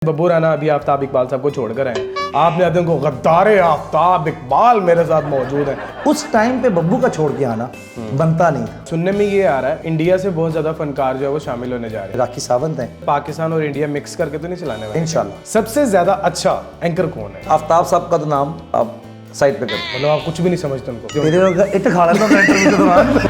बब्बू राना अभी आफ्ताब इकबाल साहब को छोड़कर आए हैं। आपने आदम को गद्दारे आफ्ताब इकबाल मेरे साथ मौजूद हैं। उस टाइम पे बब्बू का छोड़ के आना बनता नहीं था। सुनने में ये आ रहा है इंडिया से बहुत ज्यादा फनकार जो है वो शामिल होने जा रहे हैं। राखी सावंत हैं। पाकिस्तान और इंडिया मिक्स करके तो नहीं चलाने वाले। इंशाल्लाह। सबसे ज्यादा अच्छा एंकर कौन है? आफ्ताब साहब का तो नाम आप साइड पे कर मतलब आप कुछ भी नहीं समझते उनको? तेरे इट खा रहा था मैं इंटरव्यू के दौरान।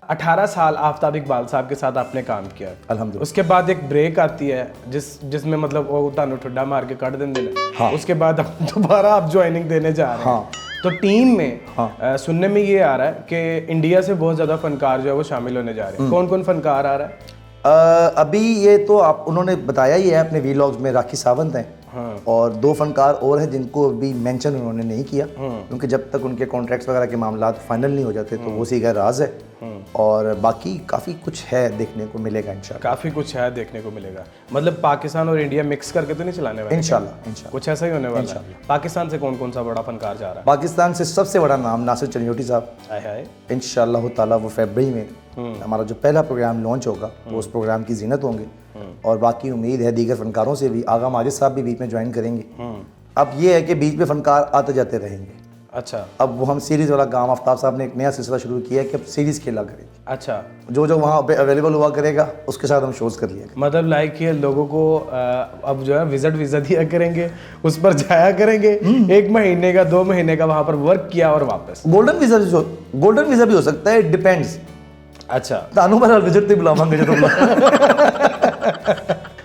18 साल आफ्ताब इकबाल साहब के साथ आपने काम किया। अल्हम्दुलिल्लाह। उसके बाद एक ब्रेक आती है जिसमें मतलब वो तानु ठुड्डा मार के कट देंगे ना। हाँ। उसके बाद अब दोबारा आप ज्वाइनिंग देने जा रहे हैं। हाँ। तो टीम में हाँ। सुनने में ये आ रहा है कि इंडिया से बहुत ज्यादा फनकार जो है वो शामिल होने जा रहे हैं। कौन कौन फनकार आ रहा है? अभी ये तो आप उन्होंने बताया ही है अपने वीलॉग्स में। राखी सावंत हैं। हाँ। और 2 फनकार और हैं जिनको अभी मेंशन उन्होंने नहीं किया, क्योंकि जब तक उनके कॉन्ट्रैक्ट्स वगैरह के मामला फाइनल नहीं हो जाते तो वो सीधा राज है। और बाकी काफ़ी कुछ है देखने को मिलेगा इंशाल्लाह। काफी कुछ है देखने को मिलेगा। मतलब पाकिस्तान और इंडिया मिक्स करके तो नहीं चलाने वाले? इंशाल्लाह। कुछ ऐसा ही होने वाला है। पाकिस्तान से कौन कौन सा बड़ा फनकार जा रहा है? पाकिस्तान से सबसे बड़ा नाम नासिर चनियोटी साहब। हाय हाय। इंशाल्लाह ताला वो फरवरी में हमारा जो पहला प्रोग्राम लॉन्च होगा वो उस प्रोग्राम की जीनत होंगे। और बाकी उम्मीद है दीगर फनकारों से भी। आगा माजिद साहब भी बीच में ज्वाइन करेंगे। अब ये है कि बीच में फनकार आते जाते रहेंगे। अच्छा। अब वो हम सीरीज़ वाला काम आफ्ताब साहब ने एक नया सिलसिला शुरू किया है कि अब सीरीज़ खेला करेंगे। अच्छा। जो जो वहाँ पे अवेलेबल हुआ करेगा उसके साथ हम शोज़ कर लिया। मतलब लाइक ये लोगों को अब जो है विजिट वीजा दिया करेंगे, उस पर जाया करेंगे। 1 महीने का 2 महीने का वहाँ पर वर्क किया और वापस। गोल्डन वीज़ा भी हो सकता है, डिपेंड्स। अच्छा। तानू पर विजिट नहीं बुलावांगे जो तुम।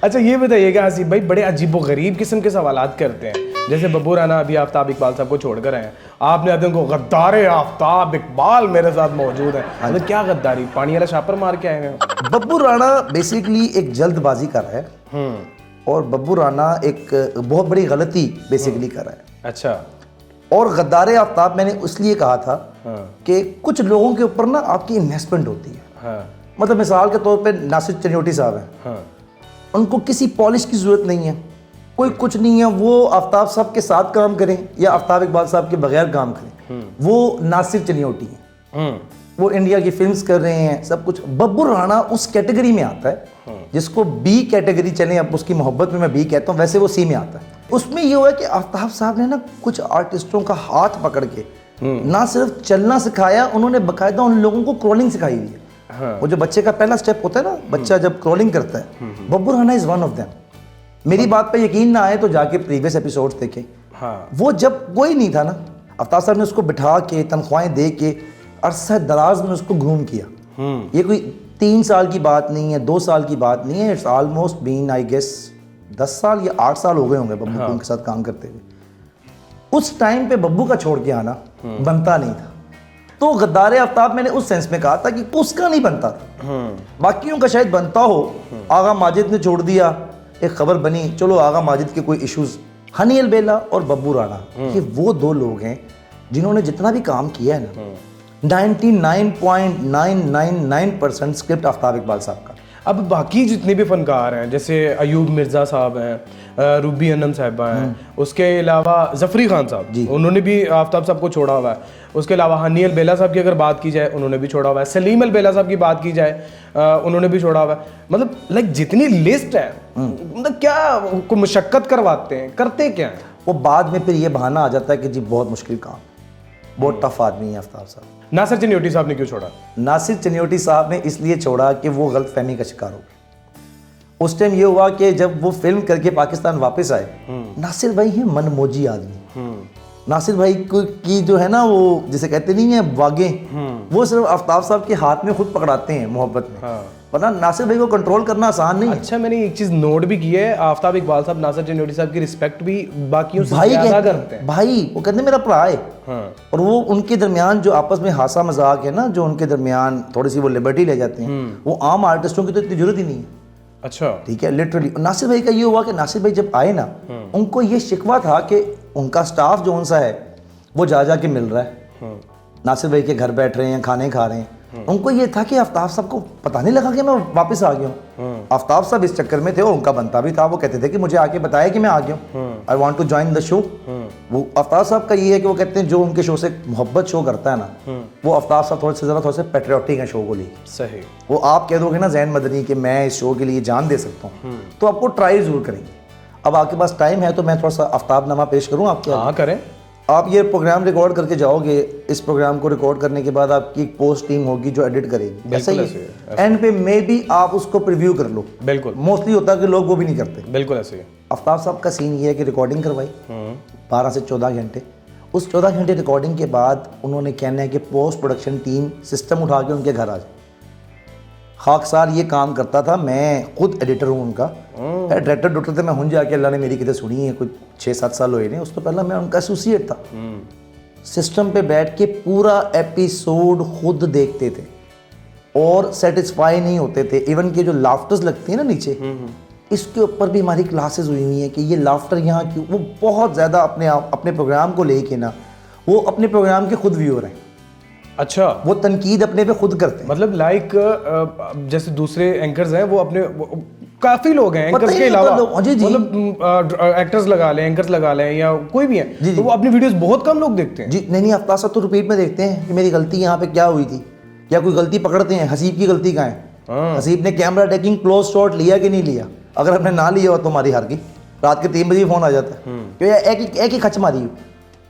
अच्छा ये बताइएगा हसीब भाई, बड़े अजीबो गरीब किस्म के सवालात करते हैं। जैसे बब्बू राना अभी आफ्ताब इकबाल साहब को छोड़कर आए हैं। आपने आदम को गद्दारे आफ्ताब इकबाल मेरे साथ मौजूद हैं। मतलब क्या गद्दारी? पानी वाला छापर मार के आए हैं? बब्बू राणा बेसिकली एक जल्दबाजी कर रहा है। और बब्बू राणा एक बहुत बड़ी गलती बेसिकली कर रहा है। अच्छा। और गद्दारे आफ्ताब मैंने इसलिए कहा था कि कुछ लोगों के ऊपर ना आपकी इन्वेस्टमेंट होती है। हाँ। मतलब मिसाल के तौर पे नासिर चनियोटी साहब हैं। हाँ। उनको किसी पॉलिश की ज़रूरत नहीं है, कोई कुछ नहीं है। वो आफ्ताब साहब के साथ काम करें या आफ्ताब इकबाल साहब के बगैर काम करें, वो नासिर चनियोटी हैं। वो इंडिया की फिल्म्स कर रहे हैं, सब कुछ। बब्बू राणा उस कैटेगरी में आता है जिसको बी कैटेगरी चले, अब उसकी मोहब्बत में मैं बी कहता हूँ, वैसे वो सी में आता है। उसमें ये हुआ कि आफ्ताब साहब ने ना कुछ आर्टिस्टों का हाथ पकड़ के ना सिर्फ चलना सिखाया, उन्होंने बाकायदा उन लोगों को क्रॉलिंग सिखाई हुई है। वो जो बच्चे का पहला स्टेप होता है ना, बच्चा जब क्रॉलिंग करता है, Babbu Rana is one of them. मेरी बात पे यकीन ना आए तो जाके प्रीवियस एपिसोड्स देखें। हाँ। वो जब कोई नहीं था ना, आफ्ताब साहब ने उसको बिठा के तनख्वाहें दे के अरसा दराज में उसको ग्रूम किया। ये कोई 3 साल की बात नहीं है, 2 साल की बात नहीं है। It's almost been I guess 10 साल या 8 साल हो गए होंगे बब्बू को उनके साथ काम करते हुए। उस टाइम पे बब्बू का छोड़ के आना बनता नहीं था। तो गद्दारे आफ्ताब मैंने उस सेंस में कहा था कि उसका नहीं बनता था, बाकियों का शायद बनता हो। आगा माजिद ने छोड़ दिया, एक खबर बनी, चलो आगा माजिद के कोई इश्यूज। हनी अलबेला और बब्बू राणा, ये वो 2 लोग हैं जिन्होंने जितना भी काम किया है ना, 99.999% स्क्रिप्ट आफ्ताब इकबाल साहब का। अब बाकी जितने भी फनकार हैं, जैसे अयूब मिर्ज़ा साहब हैं, रूबी अनम साहिबा हैं, उसके अलावा जफरी खान साहब, उन्होंने भी आफ्ताब साहब को छोड़ा हुआ है। उसके अलावा हनी अलबेला साहब की अगर बात की जाए, उन्होंने भी छोड़ा हुआ है। सलीम अलबेला साहब की बात की जाए, उन्होंने भी छोड़ा हुआ है। मतलब लाइक जितनी लिस्ट है, मतलब क्या को मुशक्कत करवाते हैं, करते क्या हैं? वो बाद में फिर ये बहाना आ जाता है कि जी बहुत मुश्किल काम, बहुत टफ आदमी है आफ्ताब साहब। नासिर चनियोटी साहब ने क्यों छोड़ा? नासिर चनियोटी साहब ने इसलिए छोड़ा कि वो गलतफहमी का शिकार हो गए। उस टाइम ये हुआ कि जब वो फिल्म करके पाकिस्तान वापस आए, नासिर भाई हैं मनमोजी आदमी। नासिर भाई की जो है ना, वो जिसे कहते नहीं है वागें, वो सिर्फ आफ्ताब साहब के हाथ में खुद पकड़ाते हैं मोहब्बत में। वरना नासिर भाई को कंट्रोल करना आसान नहीं है। अच्छा, मैंने एक चीज नोट भी की है, आफ्ताब इकबाल साहब नासिर चनियोटी साहब की रिस्पेक्ट भी बाकियों से ज्यादा करते हैं। भाई वो कहते हैं मेरा भरा है। और वो उनके दरमियान जो आपस में हासा मजाक है ना, जो उनके दरमियान थोड़ी सी वो लिबर्टी ले जाते हैं, वो आम आर्टिस्टों की तो इतनी जरूरत ही नहीं है। अच्छा। ठीक है, लिटरली नासिर भाई का ये हुआ कि नासिर भाई जब आए ना, उनको ये शिकवा था कि उनका स्टाफ जो उनसा है वो जा के मिल रहा है, नासिर भाई के घर बैठ रहे हैं, खाने खा रहे हैं, उनको ये था कि आफ्ताब साहब को पता नहीं लगा कि मैं वापस आ गया हूँ। आफ्ताब साहब इस चक्कर में थे और उनका बनता भी था, वो कहते थे कि मुझे आके बताया कि मैं आ गया हूँ, I want to join the show. वो आफ्ताब साहब का ये है कि वो कहते हैं जो उनके शो से मोहब्बत शो करता है ना, वो आफ्ताब साहब थोड़े से पेट्रियोटिक है शो को लिए। सही। वो आप कह दोगे ना जैन मदनी कि मैं इस शो के लिए जान दे सकता हूँ, तो आपको ट्राई जरूर करेंगे। अब आपके पास टाइम है तो मैं थोड़ा सा आफ्ताबनामा पेश करूँ आपके आगे? हाँ करें। आप ये प्रोग्राम रिकॉर्ड करके जाओगे, इस प्रोग्राम को रिकॉर्ड करने के बाद आपकी एक पोस्ट टीम होगी जो एडिट करेगी, ऐसा ही है। एंड पे मे बी आप उसको प्रीव्यू कर लो। बिल्कुल। मोस्टली होता है कि लोग वो भी नहीं करते। बिल्कुल ऐसे ही। आफ्ताब साहब का सीन ये है कि रिकॉर्डिंग करवाई 12 से 14 घंटे। उस 14 घंटे रिकॉर्डिंग के बाद उन्होंने कहना है कि पोस्ट प्रोडक्शन टीम सिस्टम उठा के उनके घर आ जाए। खाकसार ये काम करता था, मैं खुद एडिटर हूँ उनका, डायरेक्टर डॉक्टर थे मैं हूँ जाके, अल्लाह ने मेरी कितने सुनी है, कुछ 6-7 साल हुए नहीं, उस तो पहला मैं उनका एसोसिएट था। सिस्टम पे बैठ के पूरा एपिसोड खुद देखते थे और सेटिस्फाई नहीं होते थे। इवन के जो लाफ्टर्स लगती है ना नीचे, इसके ऊपर भी हमारी क्लासेस हुई हुई हैं कि ये लाफ्टर यहाँ क्यों। वो बहुत ज़्यादा अपने प्रोग्राम को लेके ना, वो अपने प्रोग्राम के खुद व्यूअर हैं। अच्छा। वो तनकीद अपने पे खुद करते हैं। मतलब लाइक जैसे दूसरे एंकर्स हैं वो अपने काफी लोग हैं एंकर्स के अलावा, मतलब एक्टर्स लगा लें, एंकर्स लगा लें या कोई भी है, तो वो अपनी वीडियोस बहुत कम लोग देखते हैं। जी नहीं, आफ्ताब साहब तो रिपीट में देखते हैं कि मेरी गलती यहाँ पे क्या हुई थी, या कोई गलती पकड़ते हैं। हसीब की गलती कहाँ है, हसीब ने कैमरा टेकिंग क्लोज शॉट लिया कि नहीं लिया। अगर हमने ना लिया हो तो हमारी हार गई। रात के 3 बजे फोन आ जाता है, एक ही खच मारी हो,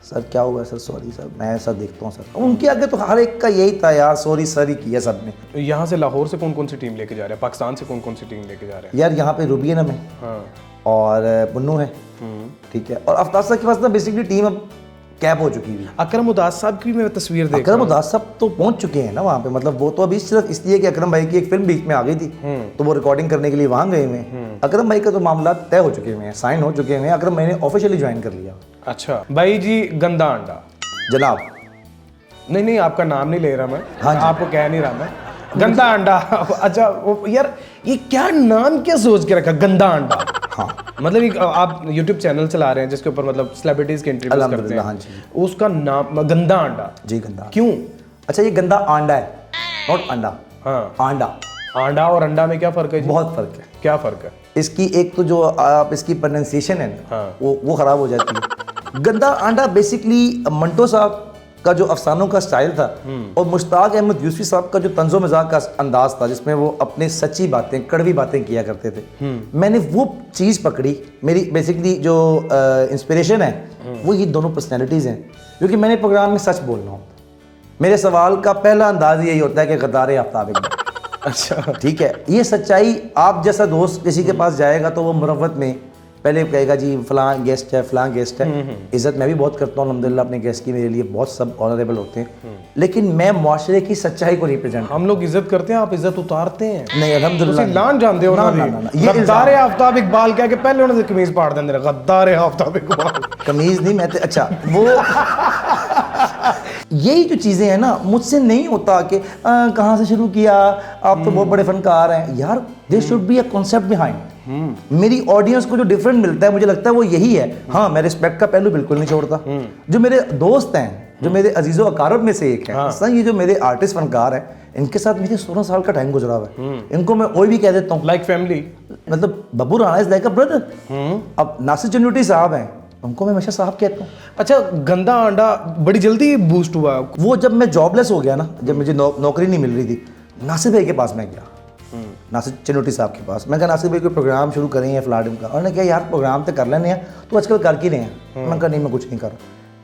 सर क्या हुआ सर, सॉरी सर, मैं ऐसा देखता हूँ सर। उनके आगे तो हर एक का यही था यार, सॉरी सर ही किया सब ने। तो यहाँ से लाहौर से कौन कौन सी टीम लेके जा रहे हैं, पाकिस्तान से कौन कौन सी टीम लेके जा रहे हैं? यार यहाँ पे रूबी है, और पुन्नू है, ठीक है, और आफ्ताब साहब के पास ना बेसिकली टीम अब कैप हो चुकी है। अकरम उदास साहब की मैं तस्वीर देख अकरम उदास साहब तो पहुंच चुके हैं ना वहाँ पे, मतलब वो तो अभी सिर्फ इसलिए कि अकरम भाई की एक फिल्म बीच में आ गई थी, तो वो रिकॉर्डिंग करने के लिए वहाँ गए हुए हैं। अकरम भाई का तो मामला तय हो चुके हुए हैं, साइन हो चुके हुए हैं। अकरम भाई ने ऑफिशियली ज्वाइन कर लिया। अच्छा भाई जी, गंदा अंडा जनाब। नहीं आपका नाम नहीं ले रहा मैं, हाँ जी। आपको कह नहीं रहा मैं, गंदा अंडा। अच्छा यार ये क्या नाम क्या सोच के रखा, गंदा अंडा? हाँ मतलब एक आप YouTube चैनल चला रहे हैं जिसके ऊपर मतलब सेलिब्रिटीज के इंटरव्यूज करते हैं। हाँ जी। उसका नाम गंदा अंडा? जी गंदा। क्यों? अच्छा ये गंदा आंडा है, नॉट अंडा। हाँ आंडा। आंडा और अंडा में क्या फर्क है जी? बहुत फर्क है। क्या फर्क है? इसकी एक तो जो आप इसकी प्रोनाउंसिएशन है ना, हाँ। वो खराब हो जाती है। गंदा आंडा बेसिकली मंटो साहब का जो अफसानों का स्टाइल था और मुश्ताक अहमद यूसुफी साहब का जो तंजो मजाक का अंदाज था, जिसमें वो अपने सच्ची बातें, कड़वी बातें किया करते थे, मैंने वो चीज़ पकड़ी। मेरी बेसिकली जो इंस्पिरेशन है वो ये दोनों पर्सनैलिटीज़ हैं, क्योंकि मैंने प्रोग्राम में सच बोलना हूँ। मेरे सवाल का पहला अंदाज यही होता है कि गद्दार आफ्ताब इकबाल। अच्छा ठीक है, ये सच्चाई। आप जैसा दोस्त किसी के पास जाएगा तो वो मुरव्वत में पहले कहेगा जी फलां गेस्ट है, फलां गेस्ट है। इज्जत मैं भी बहुत करता हूँ अल्हम्दुलिल्लाह अपने गेस्ट की, मेरे लिए बहुत सब ऑनरेबल होते हैं, लेकिन मैं मुआशरे की सच्चाई को रिप्रेजेंट। हम लोग इज्जत करते हैं, आप इज्जत उतारते हैं। नहीं अल्हम्दुलिल्लाह। लान जानते हो ना? ये गद्दार आफ्ताब इकबाल कह के पहले उन्होंने कमीज फाड़ देंगे, गद्दार आफ्ताब इकबाल। कमीज नहीं, मैं तो अच्छा वो यही जो चीज़ें हैं ना, मुझसे नहीं होता कि कहाँ से शुरू किया, आप तो बहुत बड़े फनकार हैं यार। There should be a concept behind. मेरी ऑडियंस को जो डिफरेंट मिलता है मुझे लगता है वो यही है। हाँ, मैं रिस्पेक्ट का पहलू बिल्कुल नहीं छोड़ता। जो मेरे दोस्त हैं, जो मेरे अजीज़ो अकारब में से एक है, ये जो मेरे आर्टिस्ट फनकार हैं, इनके साथ मेरे 16 साल का टाइम गुजरा हुआ है। इनको मैं कोई भी कह देता हूँ, लाइक फैमिली, मतलब Babbu Rana is like a brother. अब नासिर चन्नूटी साहब हैं, उनको मैं हमेशा साहब कहता हूँ। अच्छा, गंदा अंडा बड़ी जल्दी बूस्ट हुआ। वो जब मैं जॉबलेस हो गया ना, जब मुझे नौकरी नहीं मिल रही थी, नासिर भाई के पास मैं गया, नासिर चन्नूटी साहब के पास। मैं कहा नासिर भाई कोई प्रोग्राम शुरू करें या फ्लाडिम का, और ने कहा यार प्रोग्राम तो कर लेने हैं, तो आजकल कर ही रहे हैं। मैं कहा नहीं, मैं कुछ नहीं कर रहा।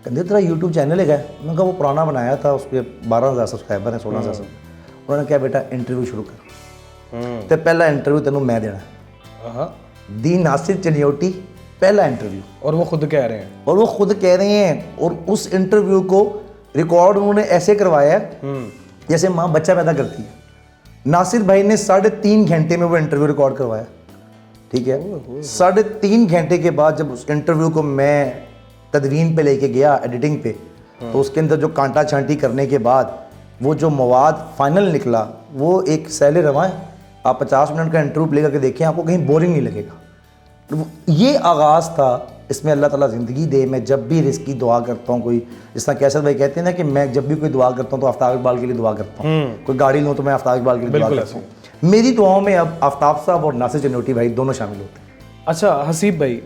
कहते तेरा यूट्यूब चैनल है क्या? मैं कहा वो पुराना बनाया था, उस पर 12,000 सब्सक्राइबर हैं, 16,000 सब्सक्राइबर। उन्होंने कहा बेटा इंटरव्यू शुरू कर, तो पहला इंटरव्यू तेनों मैं देना। दी नासिर चन्नूटी पहला इंटरव्यू, और वो खुद कह रहे हैं, और उस इंटरव्यू को रिकॉर्ड उन्होंने ऐसे करवाया जैसे माँ बच्चा पैदा करती है। नासिर भाई ने 3.5 घंटे में वो इंटरव्यू रिकॉर्ड करवाया, ठीक है। 3.5 घंटे के बाद जब उस इंटरव्यू को मैं तदवीन पे लेके गया एडिटिंग पे, तो उसके अंदर जो कांटा छांटी करने के बाद वो जो मवाद फाइनल निकला, वो एक सैले रवा है। आप 50 मिनट का इंटरव्यू प्ले करके देखें, आपको कहीं बोरिंग नहीं लगेगा। ये आगाज़ था इसमें अल्लाह ताला ज़िंदगी दे। मैं जब भी रिस्क की दुआ करता हूँ, कोई जिस तरह कैसर भाई कहते हैं ना कि मैं जब भी कोई दुआ करता हूँ तो आफ्ताब इकबाल के लिए दुआ करता हूँ, कोई गाड़ी लूँ तो मैं आफ्ताब इकबाल के लिए दुआ करता हूँ। मेरी दुआओं में अब आफ्ताब साहब और नासिर चनोटी भाई दोनों शामिल होते हैं। अच्छा हसीब भाई,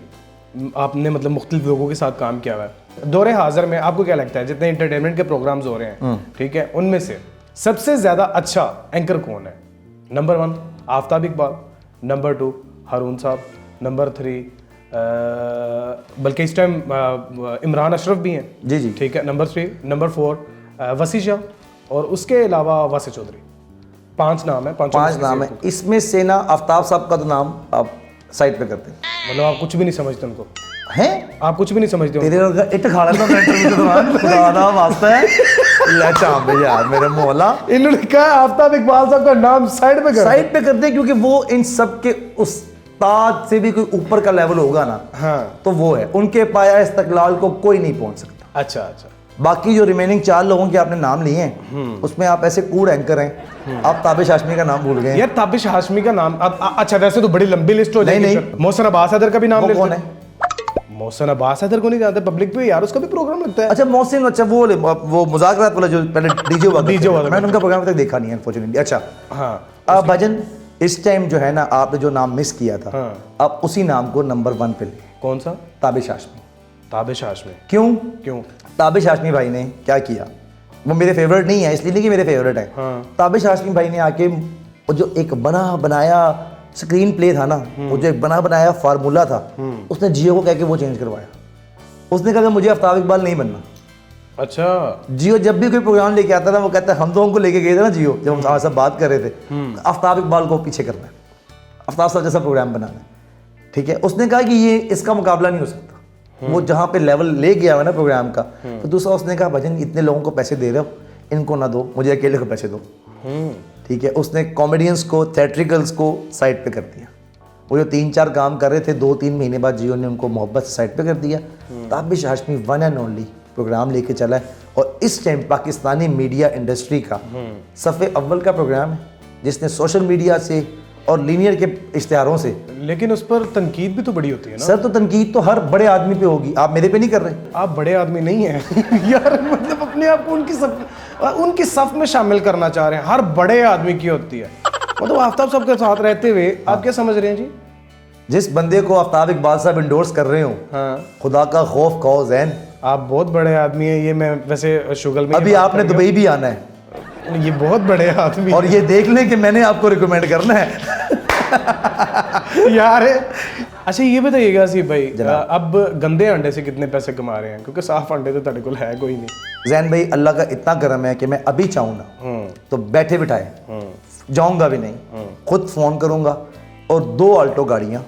आपने मतलब मुख्तलिफ लोगों के साथ काम किया हुआ है, दौरे हाजिर में आपको क्या लगता है जितने इंटरटेनमेंट के प्रोग्राम्स हो रहे हैं, ठीक है, उनमें से सबसे ज़्यादा अच्छा एंकर कौन है? नंबर 1 आफ्ताब इकबाल, नंबर 2 हारून साहब, नंबर 3 बल्कि इस टाइम इमरान अशरफ भी हैं, जी जी, ठीक है, नंबर 3, नंबर 4 वसी शाह, और उसके अलावा वासिफ चौधरी। 5 नाम है, 5 नाम है। इसमें से ना आफ्ताब साहब का तो नाम आप साइड पे करते हैं, मतलब आप कुछ भी नहीं समझते उनको हैं? आप कुछ भी नहीं समझते तेरे इट खा लेता मैं इंटरव्यू के दौरान, खुदा दा वास्ता है ले चांबे यार मेरे मौला। इन्होंने कहा आफ्ताब इकबाल साहब का नाम साइड पे कर साइड पे करते हैं क्योंकि वो इन सब के उस्ताद से भी कोई ऊपर का लेवल होगा ना, हाँ, तो वो है, उनके पाया इस्तकलाल को कोई नहीं पहुंच सकता। अच्छा अच्छा, बाकी जो रिमेनिंग 4 लोगों के आपने नाम लिए हैं उसमें आप ऐसे कूड़ एंकर हैं, आप ताबिश हाशमी का नाम भूल गए हैं। यार ताबिश हाशमी का नाम अच्छा वैसे तो बड़ी लंबी लिस्ट हो जाएगी। नहीं। मोहसिन अब्बास हैदर का भी नाम वो ले कौन है? मोहसिन अब्बास हैदर को नहीं जानते पब्लिक पे यार, उसका भी प्रोग्राम लगता है। अच्छा मोहसिन, अच्छा वो मुज़ाकरात वाला जो पहले डीजे हुआ वाला मैंने उनका प्रोग्राम तक देखा नहीं है अनफॉर्चुनेटली। अच्छा हाँ भजन, इस टाइम जो है ना आपने जो नाम मिस किया था, आप उसी नाम को नंबर 1 पे ले। कौन सा? ताबिश हाशमी। ताबिश हाशमी क्यों? ताबिश हाशमी भाई ने क्या किया, वो मेरे फेवरेट नहीं है इसलिए नहीं कि मेरे फेवरेट है, ताबिश हाशमी भाई ने आके वो जो एक बना बनाया स्क्रीन प्ले था ना, वो जो एक बना बनाया फार्मूला था, उसने जियो को कह के वो चेंज करवाया। उसने कहा कि मुझे आफ्ताब इकबाल नहीं बनना। अच्छा, जियो जब भी कोई प्रोग्राम लेके आता था वो कहता है हम तो उनको लेके गए थे ना जियो, जब हम सब बात कर रहे थे, आफ्ताब इकबाल को पीछे करना है, आफ्ताब साहब जैसा प्रोग्राम बनाना है, ठीक है। उसने कहा कि ये इसका मुकाबला नहीं हो सकता, वो जहाँ पे लेवल ले गया है ना प्रोग्राम का। तो दूसरा उसने कहा भजन इतने लोगों को पैसे दे रहे हो, इनको ना दो, मुझे अकेले को पैसे दो, ठीक है। उसने कॉमेडियंस को, थिएट्रिकल्स को साइड पे कर दिया। वो जो 3-4 काम कर रहे थे 2-3 महीने बाद जियो ने उनको मोहब्बत से साइड पे कर दिया। Tabish Hashmi one and only programme लेके चला है और इस टाइम पाकिस्तानी मीडिया इंडस्ट्री का सफ़े अव्वल का प्रोग्राम है, जिसने सोशल मीडिया से और लीनियर के इश्तिहारों से। लेकिन उस पर तनकीद भी तो बड़ी होती है ना सर? तो तनकीद तो हर बड़े आदमी पे होगी, आप मेरे पे नहीं कर रहे। आप बड़े आदमी नहीं हैं यार, मतलब अपने आप को उनकी सफ में शामिल करना चाह रहे हैं। हर बड़े आदमी की होती है, मतलब आफ्ताब साहब के साथ रहते हुए आप क्या समझ रहे हैं जी? जिस बंदे को आफ्ताब इकबाल साहब इंडोर्स कर रहे हो, खुदा का खौफ खाओ ज़ैन, आप बहुत बड़े आदमी हैं। ये मैं वैसे शुगल में अभी आपने दुबई भी आना है, ये बहुत बड़े आदमी और ये देख लें कि मैंने आपको रिकमेंड करना है यार। अच्छा ये बताइएगा सी भाई, अब गंदे अंडे से कितने पैसे कमा रहे हैं? क्योंकि साफ अंडे तो तेरे को है कोई नहीं। जैन भाई अल्लाह का इतना करम है कि मैं अभी चाहूँ ना तो बैठे बिठाए जाऊंगा भी नहीं, खुद फोन करूंगा और 2 ऑल्टो गाड़ियां,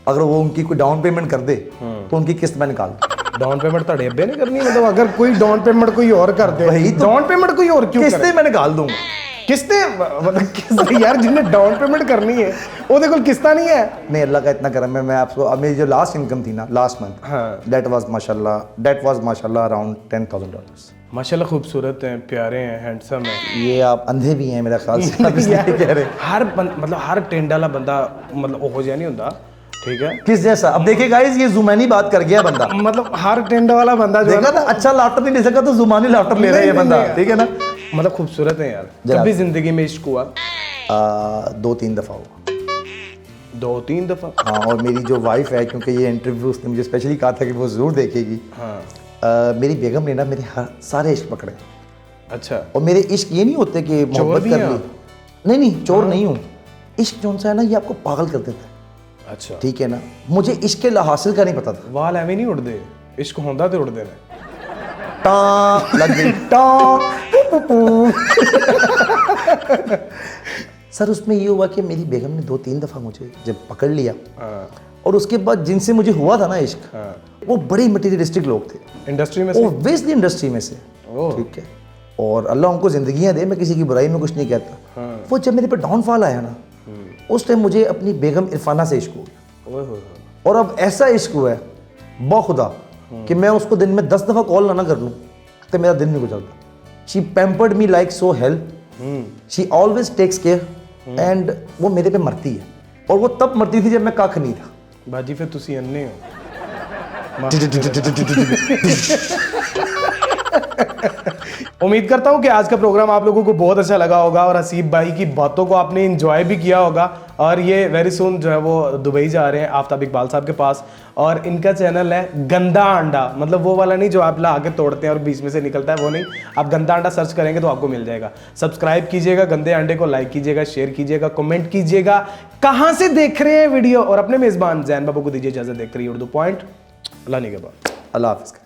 अगर वो उनकी कोई डाउन पेमेंट कर दे तो उनकी किस्त मैं निकाल दूं। डाउन पेमेंट तो अब्बे ने करनी, मतलब अगर कोई डाउन पेमेंट कोई और कर दे, वही तो, डाउन पेमेंट कोई और क्यों करे? किस्तें मैं निकाल दूंगा। किस्तें मतलब किस्तें यार, जिन्हें डाउन पेमेंट करनी है वो देखो किस्ता नहीं है। नहीं अल्लाह का इतना करम है, मैं आपको अब मेरी जो लास्ट इनकम थी ना लास्ट मंथ, दैट वाज माशाल्लाह अराउंड $10,000। माशाल्लाह खूबसूरत हैं, प्यारे हैं, हैंडसम हैं। ये आप अंधे भी हैं मेरा ख्याल से, आप इसलिए कह रहे हैं। मतलब हर टेंड वाला बंदा मतलब ओहो जिहा नहीं होता, ठीक है। किस जैसा? अब देखिए गाइस, ये जुमानी बात कर गया बंदा, मतलब हर टेंड वाला बंदा जो है देखा ना, अच्छा लाफ्टर नहीं ले सका तो जुमानी लाफ्टर ले रहा है ये बंदा, ठीक है ना। मतलब खूबसूरत है यार। कभी जिंदगी में इश्क हुआ? 2-3 दफ़ा हुआ। 2-3 दफ़ा? हाँ, और मेरी जो वाइफ है, क्योंकि ये इंटरव्यू उसने मुझे स्पेशली कहा था कि वो ज़रूर देखेगी। हाँ। मेरी बेगम ने ना मेरे सारे इश्क पकड़े। अच्छा। और मेरे इश्क ये नहीं होते कि मोहब्बत कर ली, नहीं चोर नहीं हूँ। इश्क जो सा है ना ये आपको पागल कर देता है। अच्छा, ठीक है ना। मुझे इश्क के हासिल का नहीं पता था। वाल एवं नहीं उड़ते, इश्क होंदा तो उड़ते ने। टा लग गई सर उसमें ये हुआ कि मेरी बेगम ने 2-3 दफ़ा मुझे जब पकड़ लिया, और उसके बाद जिनसे मुझे हुआ था ना इश्क, वो बड़े मटीरियलिस्टिक लोग थे इंडस्ट्री में से, ओब्वियसली इंडस्ट्री में से, ठीक है। और अल्लाह उनको ज़िंदगियाँ दे, मैं किसी की बुराई में कुछ नहीं कहता। वो जब मेरे पे डाउनफॉल आया ना, उस टाइम मुझे अपनी बेगम इरफाना से इश्क हो गया, और अब ऐसा इश्क हुआ है बाखुदा कि मैं उसको दिन में 10 दफ़ा कॉल ना कर लूँ तो मेरा दिन नहीं गुजरता। She pampered me like so help, she always takes care, and वो मेरे पे मरती है, और वो तब मरती थी जब मैं कख नहीं था। बाजी फिर तुसी अन्ने हो उम्मीद करता हूँ कि आज का प्रोग्राम आप लोगों को बहुत अच्छा लगा होगा और हसीब भाई की बातों को आपने एंजॉय भी किया होगा। और ये वेरी सुन जो है वो दुबई जा रहे हैं आफ्ताब इकबाल साहब के पास, और इनका चैनल है गंदा अंडा, मतलब वो वाला नहीं जो आप ला के तोड़ते हैं और बीच में से निकलता है, वो नहीं। आप गंदा अंडा सर्च करेंगे तो आपको मिल जाएगा। सब्सक्राइब कीजिएगा, गंदे अंडे को लाइक कीजिएगा, शेयर कीजिएगा, कमेंट कीजिएगा कहाँ से देख रहे हैं वीडियो, और अपने मेजबान जैन बाबू को दीजिए इजाजत। देख रही है उर्दू पॉइंट। अल्लाह निगहबान। अल्लाह हाफ़िज़।